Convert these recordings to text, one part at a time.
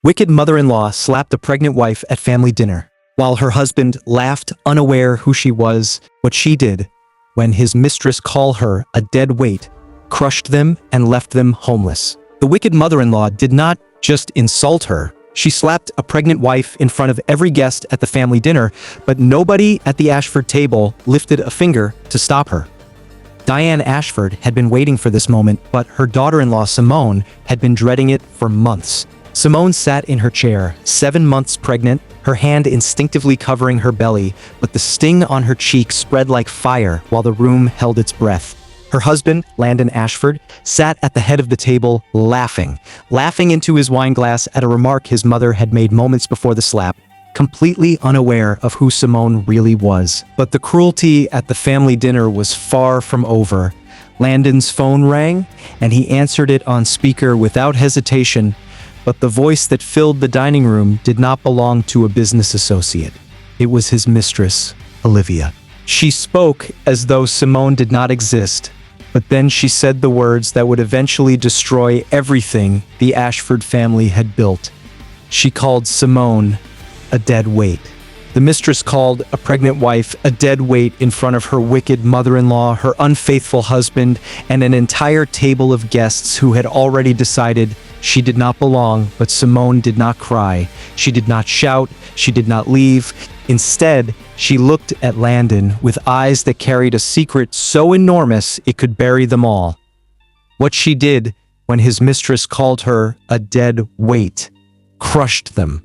Wicked mother-in-law slapped a pregnant wife at family dinner, while her husband laughed, unaware who she was, what she did, when his mistress called her a dead weight, crushed them and left them homeless. The wicked mother-in-law did not just insult her, she slapped a pregnant wife in front of every guest at the family dinner, but nobody at the Ashford table lifted a finger to stop her. Diane Ashford had been waiting for this moment, but her daughter-in-law Simone had been dreading it for months. Simone sat in her chair, 7 months pregnant, her hand instinctively covering her belly, but the sting on her cheek spread like fire while the room held its breath. Her husband, Landon Ashford, sat at the head of the table, laughing into his wine glass at a remark his mother had made moments before the slap, completely unaware of who Simone really was. But the cruelty at the family dinner was far from over. Landon's phone rang, and he answered it on speaker without hesitation, but the voice that filled the dining room did not belong to a business associate. It was his mistress, Olivia. She spoke as though Simone did not exist, but then she said the words that would eventually destroy everything the Ashford family had built. She called Simone a dead weight. The mistress called a pregnant wife a dead weight in front of her wicked mother-in-law, her unfaithful husband, and an entire table of guests who had already decided she did not belong. But Simone did not cry. She did not shout. She did not leave. Instead, she looked at Landon with eyes that carried a secret so enormous it could bury them all. What she did when his mistress called her a dead weight crushed them.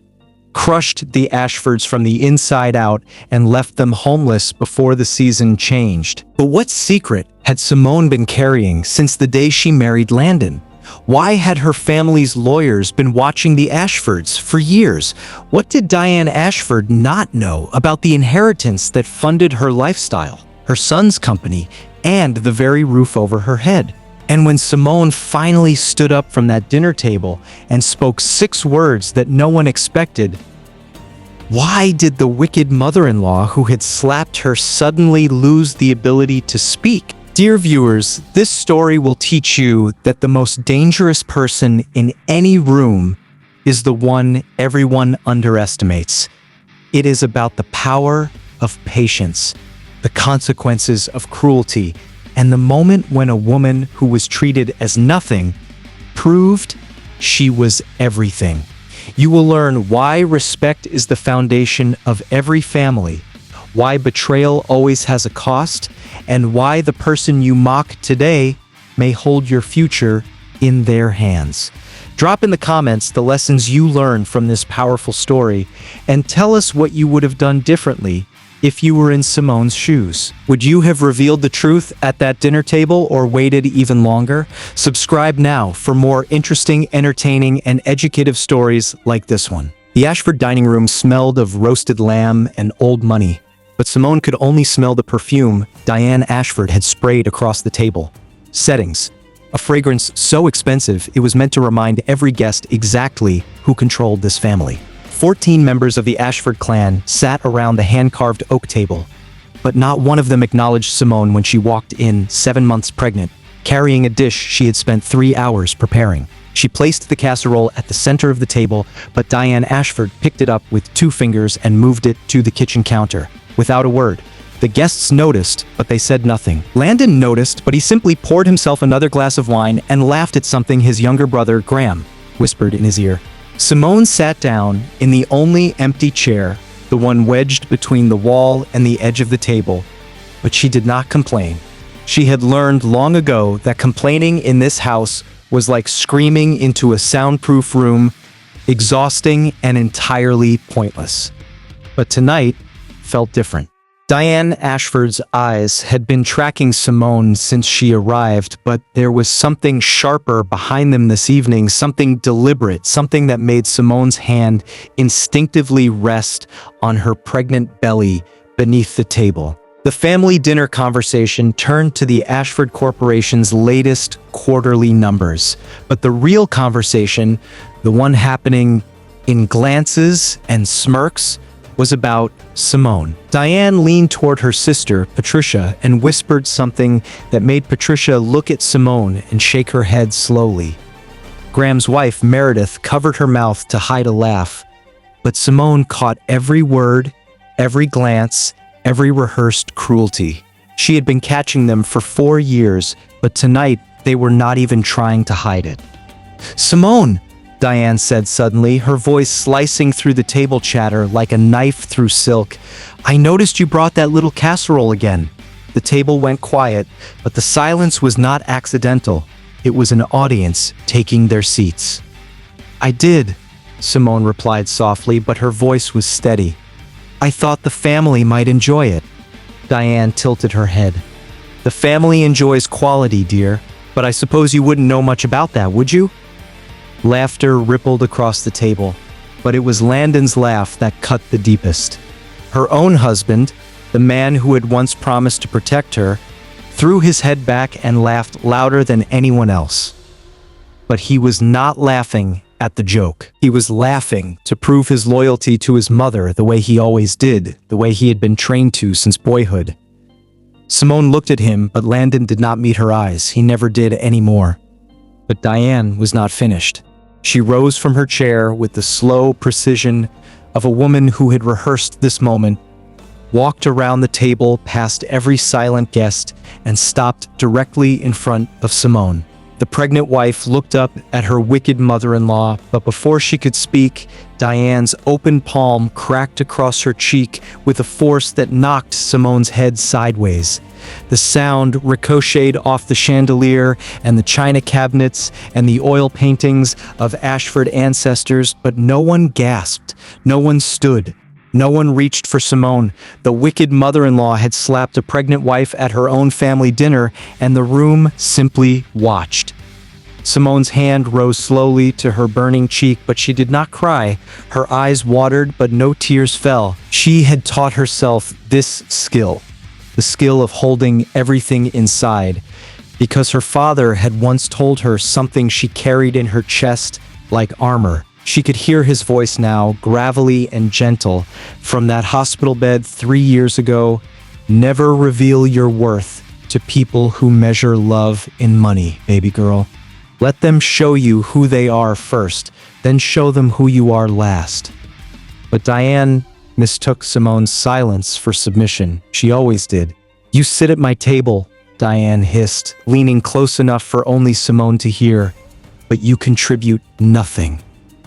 Crushed the Ashfords from the inside out and left them homeless before the season changed. But what secret had Simone been carrying since the day she married Landon? Why had her family's lawyers been watching the Ashfords for years? What did Diane Ashford not know about the inheritance that funded her lifestyle, her son's company, and the very roof over her head? And when Simone finally stood up from that dinner table and spoke 6 words that no one expected, why did the wicked mother-in-law who had slapped her suddenly lose the ability to speak? Dear viewers, this story will teach you that the most dangerous person in any room is the one everyone underestimates. It is about the power of patience, the consequences of cruelty, and the moment when a woman who was treated as nothing proved she was everything. You will learn why respect is the foundation of every family, why betrayal always has a cost, and why the person you mock today may hold your future in their hands. Drop in the comments the lessons you learned from this powerful story, and tell us what you would have done differently if you were in Simone's shoes. Would you have revealed the truth at that dinner table or waited even longer? Subscribe now for more interesting, entertaining, and educative stories like this one. The Ashford dining room smelled of roasted lamb and old money, but Simone could only smell the perfume Diane Ashford had sprayed across the table. Settings. A fragrance so expensive it was meant to remind every guest exactly who controlled this family. 14 members of the Ashford clan sat around the hand-carved oak table, but not one of them acknowledged Simone when she walked in 7 months pregnant, carrying a dish she had spent 3 hours preparing. She placed the casserole at the center of the table, but Diane Ashford picked it up with 2 fingers and moved it to the kitchen counter. Without a word, the guests noticed, but they said nothing. Landon noticed, but he simply poured himself another glass of wine and laughed at something his younger brother, Graham, whispered in his ear. Simone sat down in the only empty chair, the one wedged between the wall and the edge of the table, but she did not complain. She had learned long ago that complaining in this house was like screaming into a soundproof room, exhausting and entirely pointless. But tonight felt different. Diane Ashford's eyes had been tracking Simone since she arrived, but there was something sharper behind them this evening, something deliberate, something that made Simone's hand instinctively rest on her pregnant belly beneath the table. The family dinner conversation turned to the Ashford Corporation's latest quarterly numbers, but the real conversation, the one happening in glances and smirks, was about Simone. Diane leaned toward her sister, Patricia, and whispered something that made Patricia look at Simone and shake her head slowly. Graham's wife, Meredith, covered her mouth to hide a laugh, but Simone caught every word, every glance, every rehearsed cruelty. She had been catching them for 4 years, but tonight they were not even trying to hide it. "Simone!" Diane said suddenly, her voice slicing through the table chatter like a knife through silk. "I noticed you brought that little casserole again." The table went quiet, but the silence was not accidental. It was an audience taking their seats. "I did," Simone replied softly, but her voice was steady. "I thought the family might enjoy it." Diane tilted her head. "The family enjoys quality, dear, but I suppose you wouldn't know much about that, would you?" Laughter rippled across the table, but it was Landon's laugh that cut the deepest. Her own husband, the man who had once promised to protect her, threw his head back and laughed louder than anyone else. But he was not laughing at the joke. He was laughing to prove his loyalty to his mother the way he always did, the way he had been trained to since boyhood. Simone looked at him, but Landon did not meet her eyes. He never did anymore. But Diane was not finished. She rose from her chair with the slow precision of a woman who had rehearsed this moment, walked around the table past every silent guest, and stopped directly in front of Simone. The pregnant wife looked up at her wicked mother-in-law, but before she could speak, Diane's open palm cracked across her cheek with a force that knocked Simone's head sideways. The sound ricocheted off the chandelier and the china cabinets and the oil paintings of Ashford ancestors, but no one gasped, no one stood. No one reached for Simone. The wicked mother-in-law had slapped a pregnant wife at her own family dinner, and the room simply watched. Simone's hand rose slowly to her burning cheek, but she did not cry. Her eyes watered, but no tears fell. She had taught herself this skill, the skill of holding everything inside, because her father had once told her something she carried in her chest like armor. She could hear his voice now, gravelly and gentle, from that hospital bed 3 years ago. "Never reveal your worth to people who measure love in money, baby girl. Let them show you who they are first, then show them who you are last." But Diane mistook Simone's silence for submission. She always did. "You sit at my table," Diane hissed, leaning close enough for only Simone to hear, "but you contribute nothing.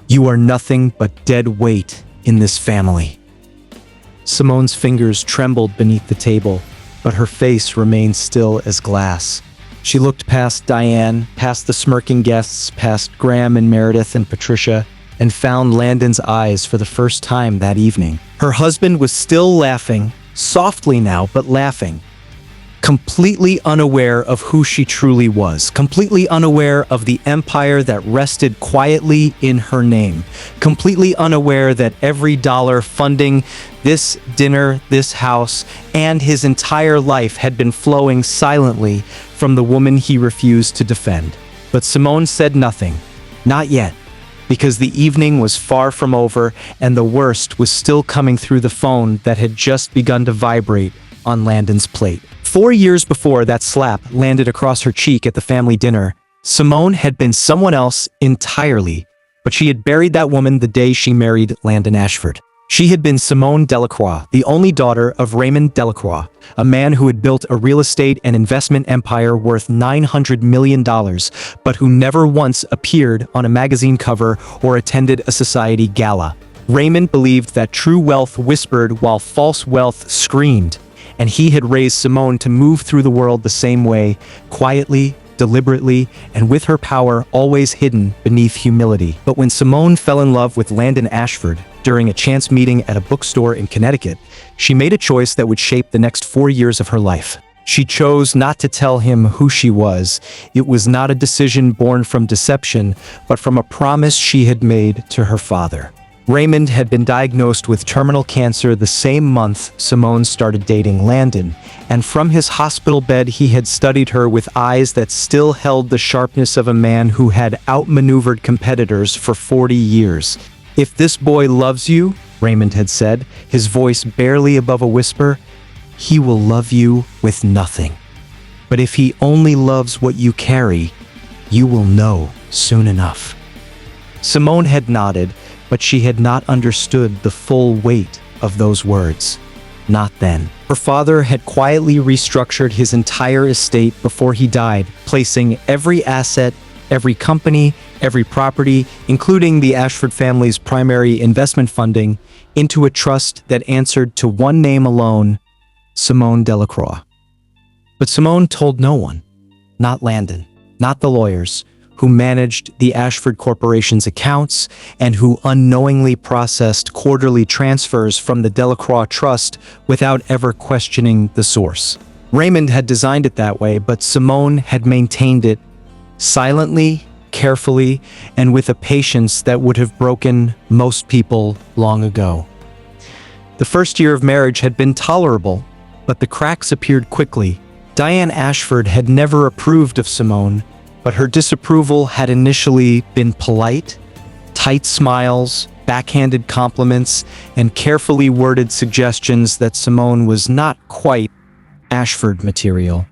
You are nothing but dead weight in this family." Simone's fingers trembled beneath the table, but her face remained still as glass. She looked past Diane, past the smirking guests, past Graham and Meredith and Patricia, and found Landon's eyes for the first time that evening. Her husband was still laughing, softly now, but laughing. Completely unaware of who she truly was, completely unaware of the empire that rested quietly in her name, completely unaware that every dollar funding this dinner, this house, and his entire life had been flowing silently from the woman he refused to defend. But Simone said nothing, not yet, because the evening was far from over and the worst was still coming through the phone that had just begun to vibrate on Landon's plate. 4 years before that slap landed across her cheek at the family dinner, Simone had been someone else entirely, but she had buried that woman the day she married Landon Ashford. She had been Simone Delacroix, the only daughter of Raymond Delacroix, a man who had built a real estate and investment empire worth $900 million, but who never once appeared on a magazine cover or attended a society gala. Raymond believed that true wealth whispered while false wealth screamed, and he had raised Simone to move through the world the same way, quietly, deliberately, and with her power always hidden beneath humility. But when Simone fell in love with Landon Ashford during a chance meeting at a bookstore in Connecticut, she made a choice that would shape the next 4 years of her life. She chose not to tell him who she was. It was not a decision born from deception, but from a promise she had made to her father. Raymond had been diagnosed with terminal cancer the same month Simone started dating Landon, and from his hospital bed he had studied her with eyes that still held the sharpness of a man who had outmaneuvered competitors for 40 years. "If this boy loves you," Raymond had said, his voice barely above a whisper, "he will love you with nothing. But if he only loves what you carry, you will know soon enough." Simone had nodded, but she had not understood the full weight of those words. Not then. Her father had quietly restructured his entire estate before he died, placing every asset, every company, every property, including the Ashford family's primary investment funding, into a trust that answered to one name alone, Simone Delacroix. But Simone told no one, not Landon, not the lawyers, who managed the Ashford Corporation's accounts and who unknowingly processed quarterly transfers from the Delacroix Trust without ever questioning the source. Raymond had designed it that way, but Simone had maintained it silently, carefully, and with a patience that would have broken most people long ago. The first year of marriage had been tolerable, but the cracks appeared quickly. Diane Ashford had never approved of Simone, but her disapproval had initially been polite, tight smiles, backhanded compliments, and carefully worded suggestions that Simone was not quite Ashford material.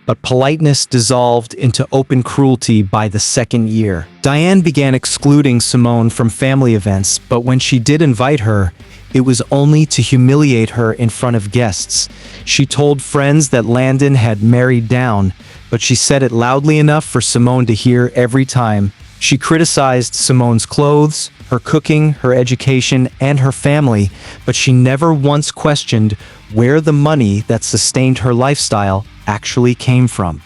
But politeness dissolved into open cruelty by the second year. Diane began excluding Simone from family events, but when she did invite her, it was only to humiliate her in front of guests. She told friends that Landon had married down, but she said it loudly enough for Simone to hear every time. She criticized Simone's clothes, her cooking, her education, and her family, but she never once questioned where the money that sustained her lifestyle actually came from.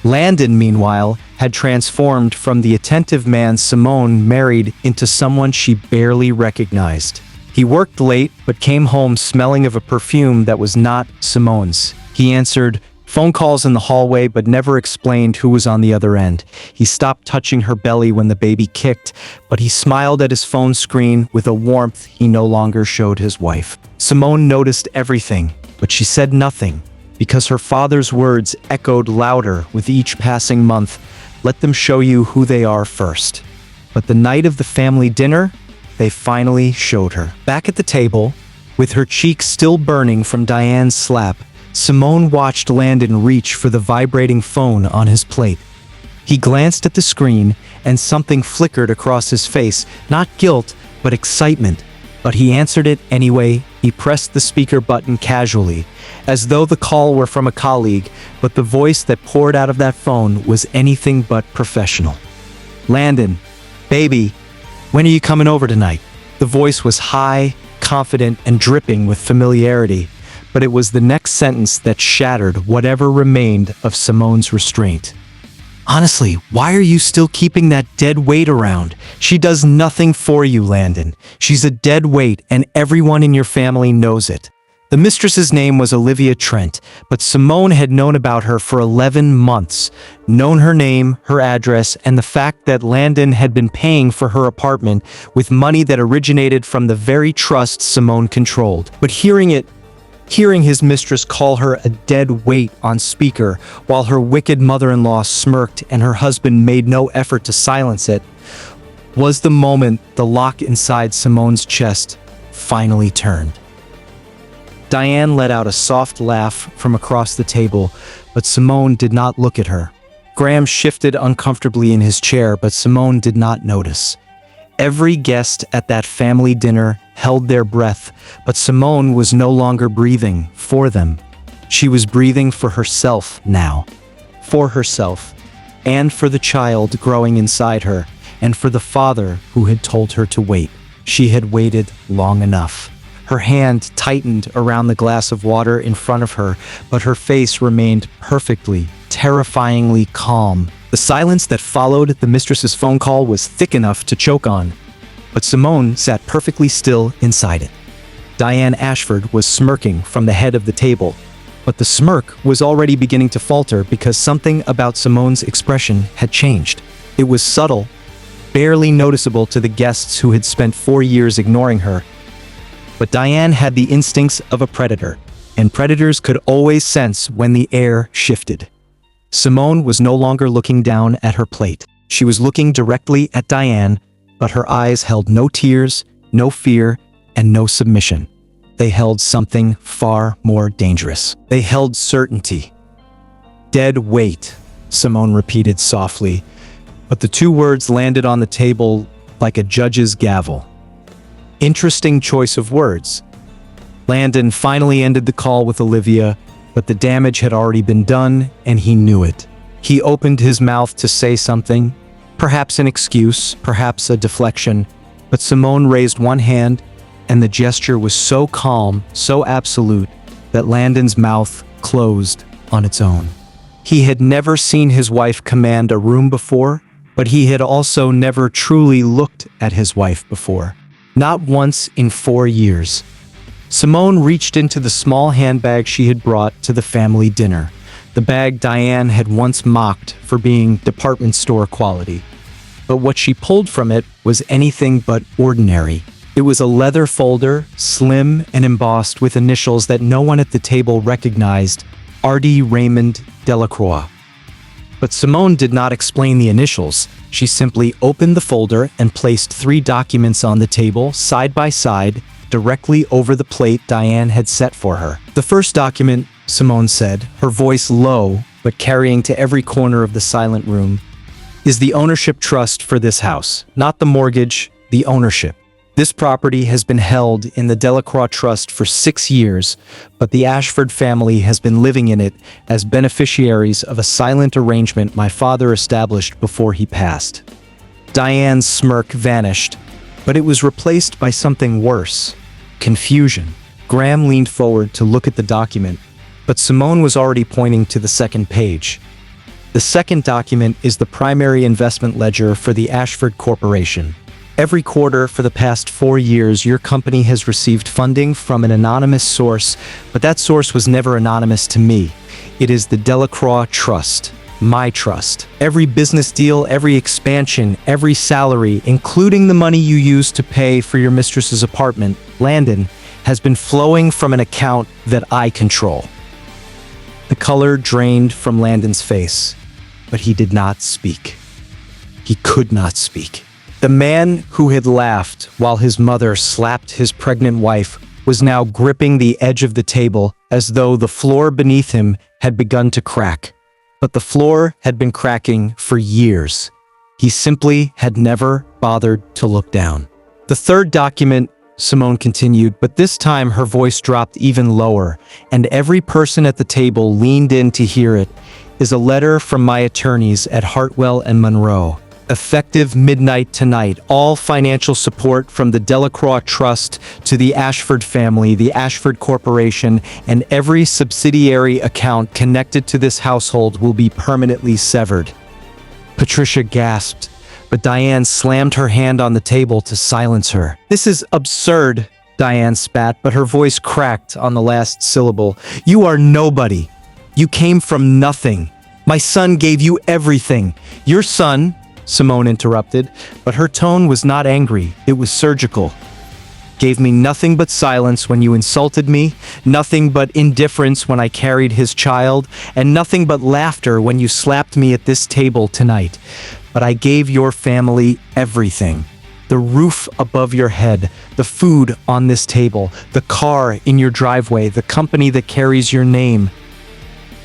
Landon, meanwhile, had transformed from the attentive man Simone married into someone she barely recognized. He worked late, but came home smelling of a perfume that was not Simone's. He answered phone calls in the hallway, but never explained who was on the other end. He stopped touching her belly when the baby kicked, but he smiled at his phone screen with a warmth he no longer showed his wife. Simone noticed everything, but she said nothing, because her father's words echoed louder with each passing month. Let them show you who they are first. But the night of the family dinner, they finally showed her. Back at the table, with her cheeks still burning from Diane's slap, Simone watched Landon reach for the vibrating phone on his plate. He glanced at the screen, and something flickered across his face, not guilt, but excitement. But he answered it anyway. He pressed the speaker button casually, as though the call were from a colleague, but the voice that poured out of that phone was anything but professional. Landon, baby, when are you coming over tonight? The voice was high, confident, and dripping with familiarity, but it was the next sentence that shattered whatever remained of Simone's restraint. Honestly, why are you still keeping that dead weight around? She does nothing for you, Landon. She's a dead weight, and everyone in your family knows it. The mistress's name was Olivia Trent, but Simone had known about her for 11 months, known her name, her address, and the fact that Landon had been paying for her apartment with money that originated from the very trust Simone controlled. But hearing his mistress call her a dead weight on speaker, while her wicked mother-in-law smirked and her husband made no effort to silence it, was the moment the lock inside Simone's chest finally turned. Diane let out a soft laugh from across the table, but Simone did not look at her. Graham shifted uncomfortably in his chair, but Simone did not notice. Every guest at that family dinner held their breath, but Simone was no longer breathing for them. She was breathing for herself now. For herself, and for the child growing inside her, and for the father who had told her to wait. She had waited long enough. Her hand tightened around the glass of water in front of her, but her face remained perfectly, terrifyingly calm. The silence that followed the mistress's phone call was thick enough to choke on, but Simone sat perfectly still inside it. Diane Ashford was smirking from the head of the table, but the smirk was already beginning to falter because something about Simone's expression had changed. It was subtle, barely noticeable to the guests who had spent 4 years ignoring her. But Diane had the instincts of a predator, and predators could always sense when the air shifted. Simone was no longer looking down at her plate. She was looking directly at Diane, but her eyes held no tears, no fear, and no submission. They held something far more dangerous. They held certainty. Dead weight, Simone repeated softly. But the two words landed on the table like a judge's gavel. Interesting choice of words. Landon finally ended the call with Olivia, but the damage had already been done, and he knew it. He opened his mouth to say something, perhaps an excuse, perhaps a deflection, but Simone raised one hand, and the gesture was so calm, so absolute, that Landon's mouth closed on its own. He had never seen his wife command a room before, but he had also never truly looked at his wife before. Not once in 4 years. Simone reached into the small handbag she had brought to the family dinner, the bag Diane had once mocked for being department store quality. But what she pulled from it was anything but ordinary. It was a leather folder, slim and embossed with initials that no one at the table recognized: R.D. Raymond Delacroix. But Simone did not explain the initials. She simply opened the folder and placed 3 documents on the table, side by side, directly over the plate Diane had set for her. The first document, Simone said, her voice low but carrying to every corner of the silent room, is the ownership trust for this house. Not the mortgage, the ownership. This property has been held in the Delacroix Trust for 6 years, but the Ashford family has been living in it as beneficiaries of a silent arrangement my father established before he passed. Diane's smirk vanished, but it was replaced by something worse: confusion. Graham leaned forward to look at the document, but Simone was already pointing to the second page. The second document is the primary investment ledger for the Ashford Corporation. Every quarter for the past 4 years, your company has received funding from an anonymous source, but that source was never anonymous to me. It is the Delacroix Trust, my trust. Every business deal, every expansion, every salary, including the money you used to pay for your mistress's apartment, Landon, has been flowing from an account that I control. The color drained from Landon's face, but he did not speak. He could not speak. The man who had laughed while his mother slapped his pregnant wife was now gripping the edge of the table as though the floor beneath him had begun to crack. But the floor had been cracking for years. He simply had never bothered to look down. The third document, Simone continued, but this time her voice dropped even lower, and every person at the table leaned in to hear it, is a letter from my attorneys at Hartwell and Monroe. Effective midnight tonight, all financial support from the Delacroix Trust to the Ashford family, the Ashford Corporation, and every subsidiary account connected to this household will be permanently severed. Patricia gasped, but Diane slammed her hand on the table to silence her. This is absurd, Diane spat, but her voice cracked on the last syllable. You are nobody. You came from nothing. My son gave you everything. Your son, Simone interrupted, but her tone was not angry, it was surgical. Gave me nothing but silence when you insulted me, nothing but indifference when I carried his child, and nothing but laughter when you slapped me at this table tonight. But I gave your family everything. The roof above your head, the food on this table, the car in your driveway, the company that carries your name.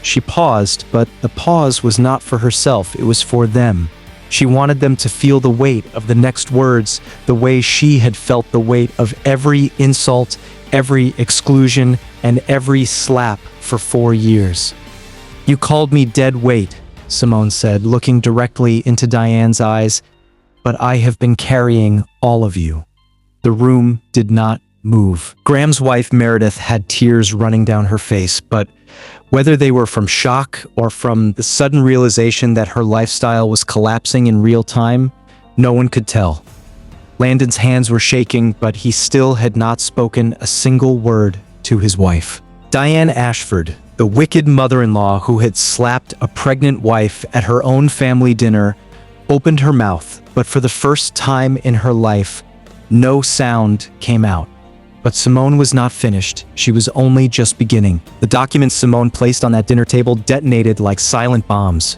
She paused, but the pause was not for herself, it was for them. She wanted them to feel the weight of the next words, the way she had felt the weight of every insult, every exclusion, and every slap for 4 years. You called me dead weight, Simone said, looking directly into Diane's eyes, but I have been carrying all of you. The room did not move. Graham's wife, Meredith, had tears running down her face, but whether they were from shock or from the sudden realization that her lifestyle was collapsing in real time, no one could tell. Landon's hands were shaking, but he still had not spoken a single word to his wife. Diane Ashford, the wicked mother-in-law who had slapped a pregnant wife at her own family dinner, opened her mouth, but for the first time in her life, no sound came out. But Simone was not finished. She was only just beginning. The documents Simone placed on that dinner table detonated like silent bombs.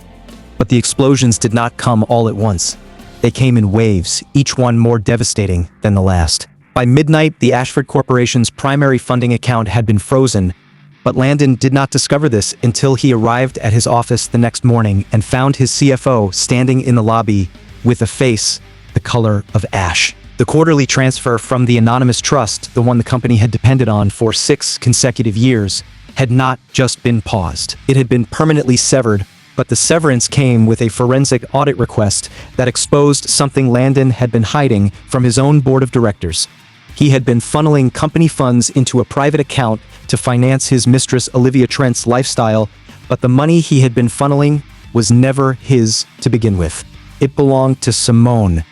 But the explosions did not come all at once. They came in waves, each one more devastating than the last. By midnight, the Ashford Corporation's primary funding account had been frozen, but Landon did not discover this until he arrived at his office the next morning and found his CFO standing in the lobby, with a face the color of ash. The quarterly transfer from the anonymous trust, the one the company had depended on for 6 consecutive years, had not just been paused. It had been permanently severed, but the severance came with a forensic audit request that exposed something Landon had been hiding from his own board of directors. He had been funneling company funds into a private account to finance his mistress Olivia Trent's lifestyle, but the money he had been funneling was never his to begin with. It belonged to Simone.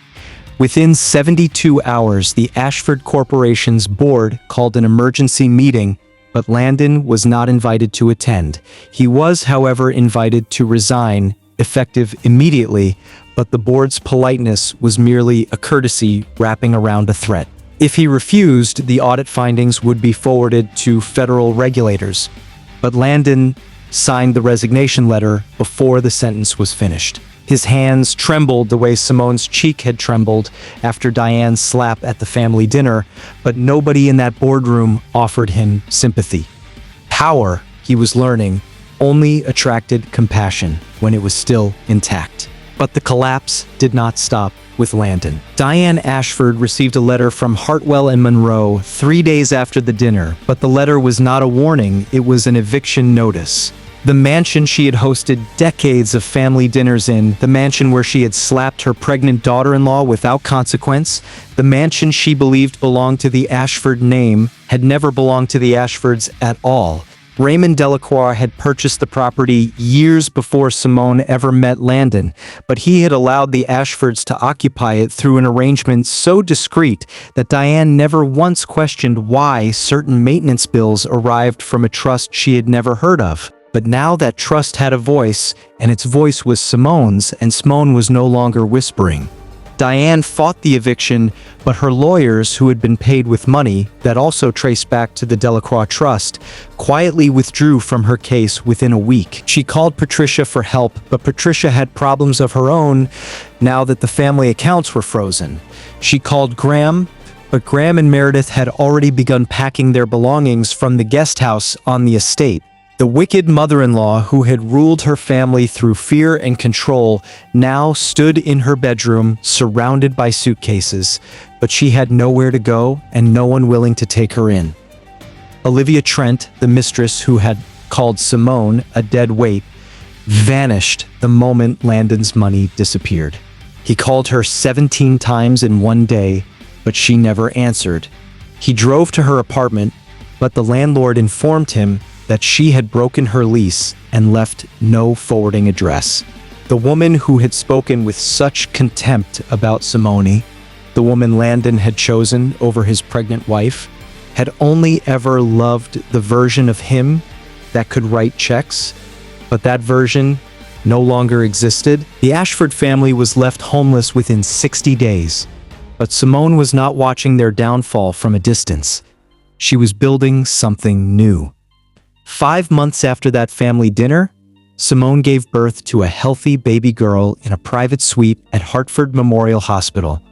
Within 72 hours, the Ashford Corporation's board called an emergency meeting, but Landon was not invited to attend. He was, however, invited to resign, effective immediately, but the board's politeness was merely a courtesy wrapping around a threat. If he refused, the audit findings would be forwarded to federal regulators. But Landon signed the resignation letter before the sentence was finished. His hands trembled the way Simone's cheek had trembled after Diane's slap at the family dinner, but nobody in that boardroom offered him sympathy. Power, he was learning, only attracted compassion when it was still intact. But the collapse did not stop with Landon. Diane Ashford received a letter from Hartwell and Monroe 3 days after the dinner, but the letter was not a warning, it was an eviction notice. The mansion she had hosted decades of family dinners in, the mansion where she had slapped her pregnant daughter-in-law without consequence, the mansion she believed belonged to the Ashford name, had never belonged to the Ashfords at all. Raymond Delacroix had purchased the property years before Simone ever met Landon, but he had allowed the Ashfords to occupy it through an arrangement so discreet that Diane never once questioned why certain maintenance bills arrived from a trust she had never heard of. But now that trust had a voice, and its voice was Simone's, and Simone was no longer whispering. Diane fought the eviction, but her lawyers, who had been paid with money that also traced back to the Delacroix Trust, quietly withdrew from her case within a week. She called Patricia for help, but Patricia had problems of her own now that the family accounts were frozen. She called Graham, but Graham and Meredith had already begun packing their belongings from the guest house on the estate. The wicked mother-in-law who had ruled her family through fear and control now stood in her bedroom surrounded by suitcases, but she had nowhere to go and no one willing to take her in. Olivia Trent, the mistress who had called Simone a dead weight, vanished the moment Landon's money disappeared. He called her 17 times in one day, but she never answered. He drove to her apartment, but the landlord informed him that she had broken her lease and left no forwarding address. The woman who had spoken with such contempt about Simone, the woman Landon had chosen over his pregnant wife, had only ever loved the version of him that could write checks, but that version no longer existed. The Ashford family was left homeless within 60 days, but Simone was not watching their downfall from a distance. She was building something new. 5 months after that family dinner, Simone gave birth to a healthy baby girl in a private suite at Hartford Memorial Hospital.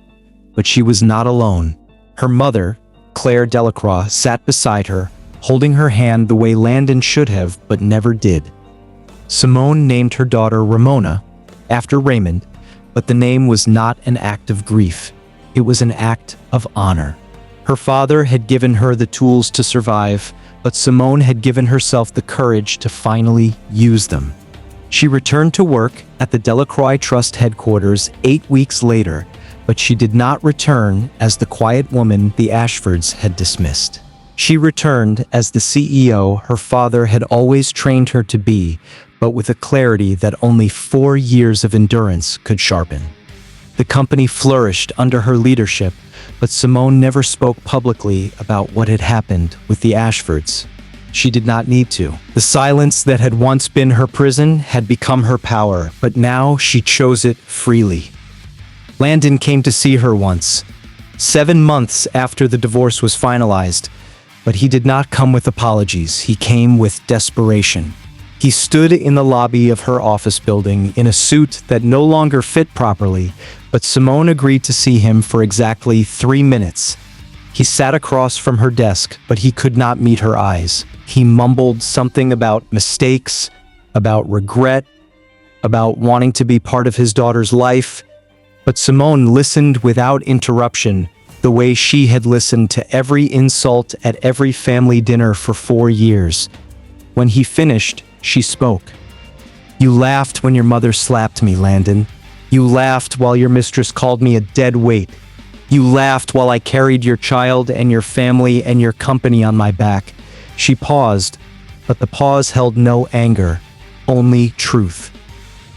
But she was not alone. Her mother, Claire Delacroix, sat beside her, holding her hand the way Landon should have, but never did. Simone named her daughter Ramona, after Raymond, but the name was not an act of grief. It was an act of honor. Her father had given her the tools to survive, but Simone had given herself the courage to finally use them. She returned to work at the Delacroix Trust headquarters 8 weeks later, but she did not return as the quiet woman the Ashfords had dismissed. She returned as the CEO her father had always trained her to be, but with a clarity that only 4 years of endurance could sharpen. The company flourished under her leadership, but Simone never spoke publicly about what had happened with the Ashfords. She did not need to. The silence that had once been her prison had become her power, but now she chose it freely. Landon came to see her once, 7 months after the divorce was finalized, but he did not come with apologies. He came with desperation. He stood in the lobby of her office building in a suit that no longer fit properly, but Simone agreed to see him for exactly 3 minutes. He sat across from her desk, but he could not meet her eyes. He mumbled something about mistakes, about regret, about wanting to be part of his daughter's life, But Simone listened without interruption, the way she had listened to every insult at every family dinner for 4 years. When he finished, she spoke. "You laughed when your mother slapped me, Landon. You laughed while your mistress called me a dead weight. You laughed while I carried your child and your family and your company on my back." She paused, but the pause held no anger, only truth.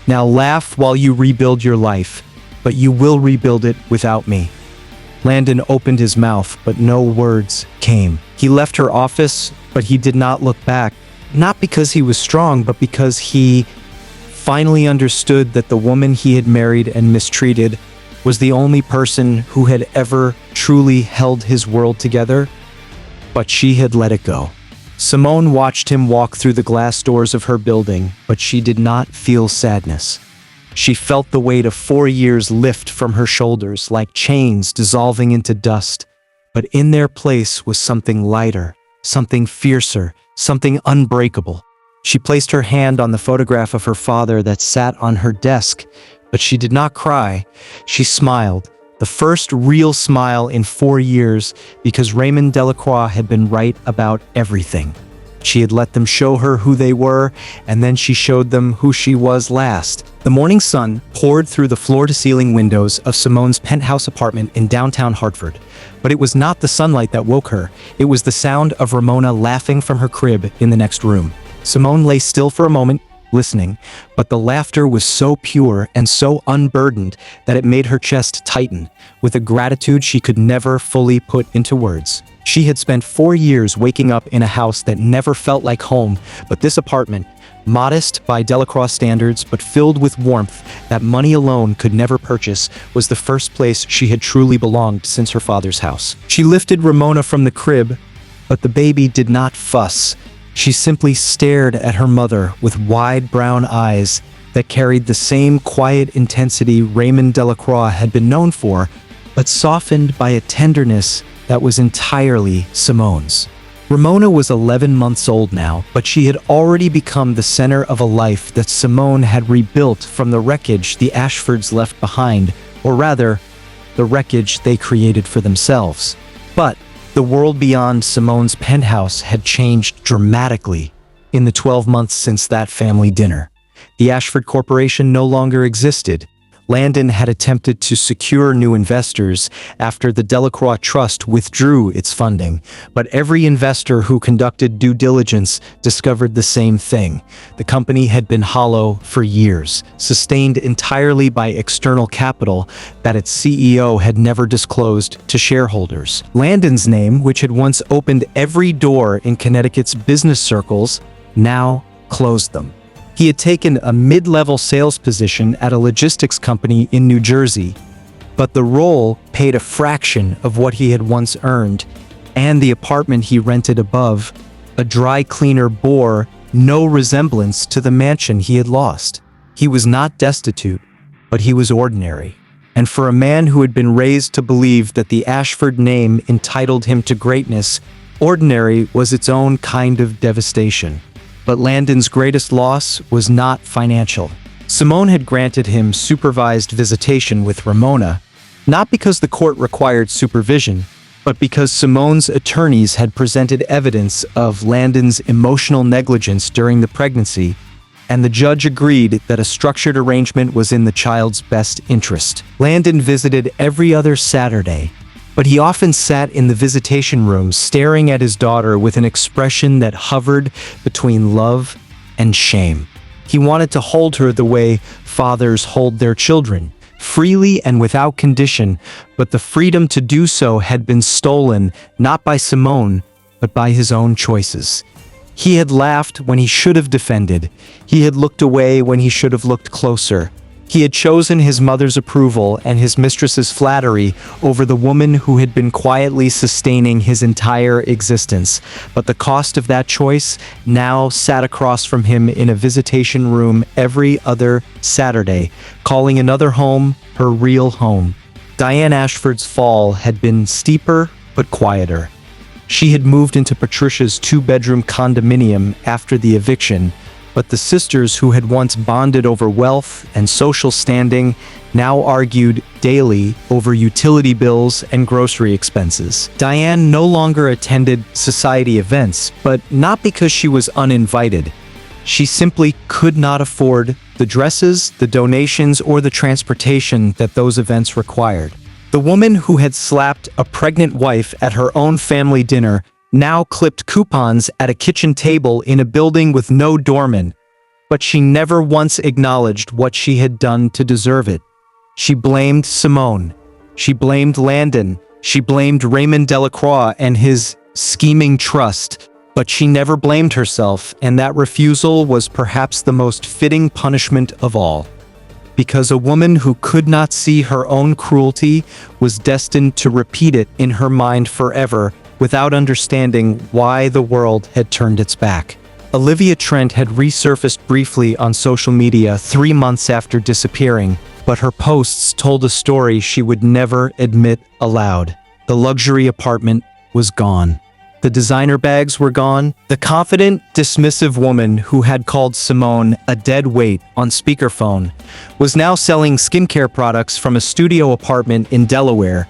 "Now laugh while you rebuild your life, but you will rebuild it without me." Landon opened his mouth, but no words came. He left her office, but he did not look back, not because he was strong, but because he finally understood that the woman he had married and mistreated was the only person who had ever truly held his world together, but she had let it go. Simone watched him walk through the glass doors of her building, but she did not feel sadness. She felt the weight of 4 years lift from her shoulders like chains dissolving into dust, but in their place was something lighter, something fiercer, something unbreakable. She placed her hand on the photograph of her father that sat on her desk, but she did not cry. She smiled, the first real smile in 4 years, because Raymond Delacroix had been right about everything. She had let them show her who they were, and then she showed them who she was last. The morning sun poured through the floor-to-ceiling windows of Simone's penthouse apartment in downtown Hartford. But it was not the sunlight that woke her. It was the sound of Ramona laughing from her crib in the next room. Simone lay still for a moment, listening, but the laughter was so pure and so unburdened that it made her chest tighten, with a gratitude she could never fully put into words. She had spent 4 years waking up in a house that never felt like home, but this apartment, modest by Delacroix standards but filled with warmth that money alone could never purchase, was the first place she had truly belonged since her father's house. She lifted Ramona from the crib, but the baby did not fuss. She simply stared at her mother with wide brown eyes that carried the same quiet intensity Raymond Delacroix had been known for, but softened by a tenderness that was entirely Simone's. Ramona was 11 months old now, but she had already become the center of a life that Simone had rebuilt from the wreckage the Ashfords left behind, or rather, the wreckage they created for themselves. But the world beyond Simone's penthouse had changed dramatically in the 12 months since that family dinner. The Ashford Corporation no longer existed. Landon had attempted to secure new investors after the Delacroix Trust withdrew its funding, but every investor who conducted due diligence discovered the same thing. The company had been hollow for years, sustained entirely by external capital that its CEO had never disclosed to shareholders. Landon's name, which had once opened every door in Connecticut's business circles, now closed them. He had taken a mid-level sales position at a logistics company in New Jersey, but the role paid a fraction of what he had once earned, and the apartment he rented above, a dry cleaner, bore no resemblance to the mansion he had lost. He was not destitute, but he was ordinary. And for a man who had been raised to believe that the Ashford name entitled him to greatness, ordinary was its own kind of devastation. But Landon's greatest loss was not financial. Simone had granted him supervised visitation with Ramona, not because the court required supervision, but because Simone's attorneys had presented evidence of Landon's emotional negligence during the pregnancy, and the judge agreed that a structured arrangement was in the child's best interest. Landon visited every other Saturday, but he often sat in the visitation room staring at his daughter with an expression that hovered between love and shame. He wanted to hold her the way fathers hold their children, freely and without condition, but the freedom to do so had been stolen not by Simone, but by his own choices. He had laughed when he should have defended. He had looked away when he should have looked closer. He had chosen his mother's approval and his mistress's flattery over the woman who had been quietly sustaining his entire existence. But the cost of that choice now sat across from him in a visitation room every other Saturday, calling another home her real home. Diane Ashford's fall had been steeper but quieter. She had moved into Patricia's 2-bedroom condominium after the eviction, But the sisters who had once bonded over wealth and social standing now argued daily over utility bills and grocery expenses. Diane no longer attended society events, but not because she was uninvited. She simply could not afford the dresses, the donations, or the transportation that those events required. The woman who had slapped a pregnant wife at her own family dinner now clipped coupons at a kitchen table in a building with no doorman, but she never once acknowledged what she had done to deserve it. She blamed Simone. She blamed Landon. She blamed Raymond Delacroix and his scheming trust, but she never blamed herself, and that refusal was perhaps the most fitting punishment of all. Because a woman who could not see her own cruelty was destined to repeat it in her mind forever, without understanding why the world had turned its back. Olivia Trent had resurfaced briefly on social media 3 months after disappearing, but her posts told a story she would never admit aloud. The luxury apartment was gone. The designer bags were gone. The confident, dismissive woman who had called Simone a dead weight on speakerphone was now selling skincare products from a studio apartment in Delaware,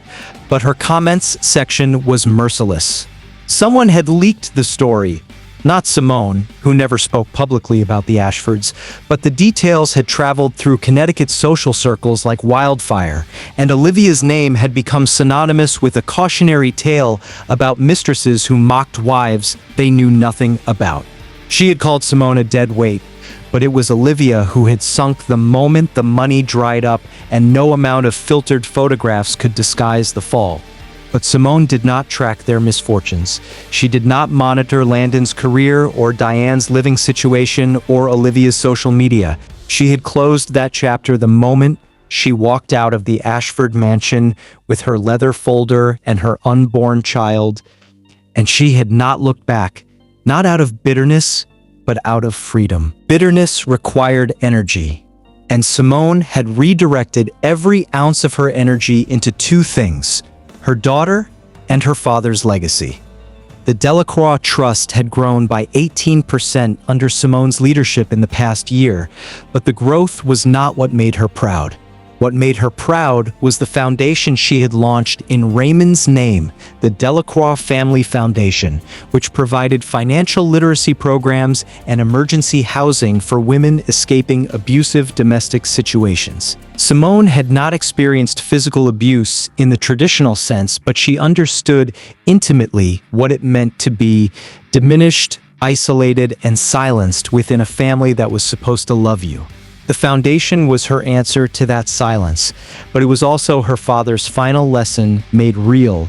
but her comments section was merciless. Someone had leaked the story. Not Simone, who never spoke publicly about the Ashfords, but the details had traveled through Connecticut's social circles like wildfire, and Olivia's name had become synonymous with a cautionary tale about mistresses who mocked wives they knew nothing about. She had called Simone a dead weight, but it was Olivia who had sunk the moment the money dried up, and no amount of filtered photographs could disguise the fall. But Simone did not track their misfortunes. She did not monitor Landon's career or Diane's living situation or Olivia's social media. She had closed that chapter the moment she walked out of the Ashford mansion with her leather folder and her unborn child, and she had not looked back, not out of bitterness, but out of freedom. Bitterness required energy, and Simone had redirected every ounce of her energy into two things: her daughter and her father's legacy. The Delacroix Trust had grown by 18% under Simone's leadership in the past year, but the growth was not what made her proud. What made her proud was the foundation she had launched in Raymond's name, the Delacroix Family Foundation, which provided financial literacy programs and emergency housing for women escaping abusive domestic situations. Simone had not experienced physical abuse in the traditional sense, but she understood intimately what it meant to be diminished, isolated, and silenced within a family that was supposed to love you. The foundation was her answer to that silence, but it was also her father's final lesson made real.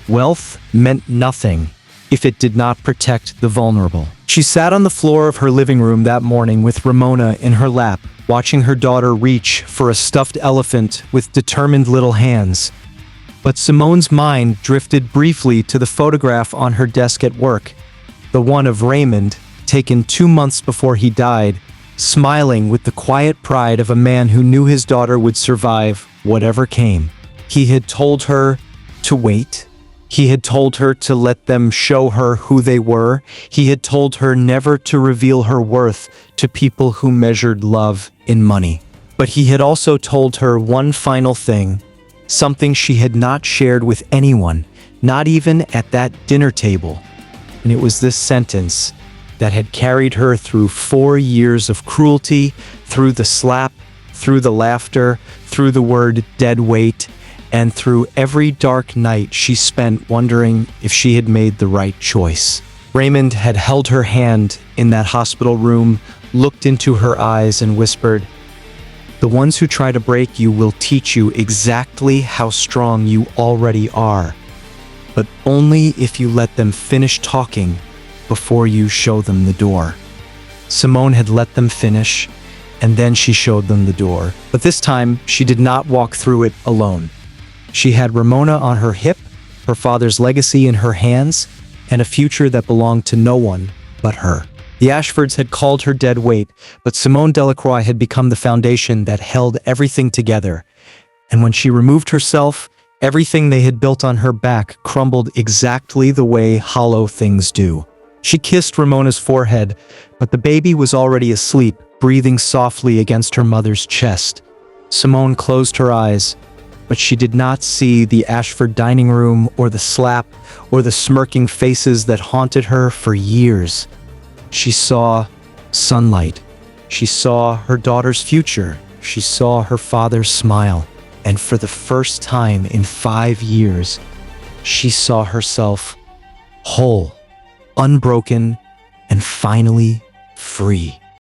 Wealth meant nothing if it did not protect the vulnerable. She sat on the floor of her living room that morning with Ramona in her lap, watching her daughter reach for a stuffed elephant with determined little hands. But Simone's mind drifted briefly to the photograph on her desk at work, the one of Raymond, taken 2 months before he died, smiling with the quiet pride of a man who knew his daughter would survive whatever came. He had told her to wait. He had told her to let them show her who they were. He had told her never to reveal her worth to people who measured love in money. But he had also told her one final thing, something she had not shared with anyone, not even at that dinner table. And it was this sentence that had carried her through 4 years of cruelty, through the slap, through the laughter, through the word dead weight, and through every dark night she spent wondering if she had made the right choice. Raymond had held her hand in that hospital room, looked into her eyes, and whispered, "The ones who try to break you will teach you exactly how strong you already are, but only if you let them finish talking before you show them the door." Simone had let them finish, and then she showed them the door. But this time, she did not walk through it alone. She had Ramona on her hip, her father's legacy in her hands, and a future that belonged to no one but her. The Ashfords had called her dead weight, but Simone Delacroix had become the foundation that held everything together. And when she removed herself, everything they had built on her back crumbled exactly the way hollow things do. She kissed Ramona's forehead, but the baby was already asleep, breathing softly against her mother's chest. Simone closed her eyes, but she did not see the Ashford dining room or the slap or the smirking faces that haunted her for years. She saw sunlight. She saw her daughter's future. She saw her father's smile. And for the first time in 5 years, she saw herself whole, unbroken, and finally free.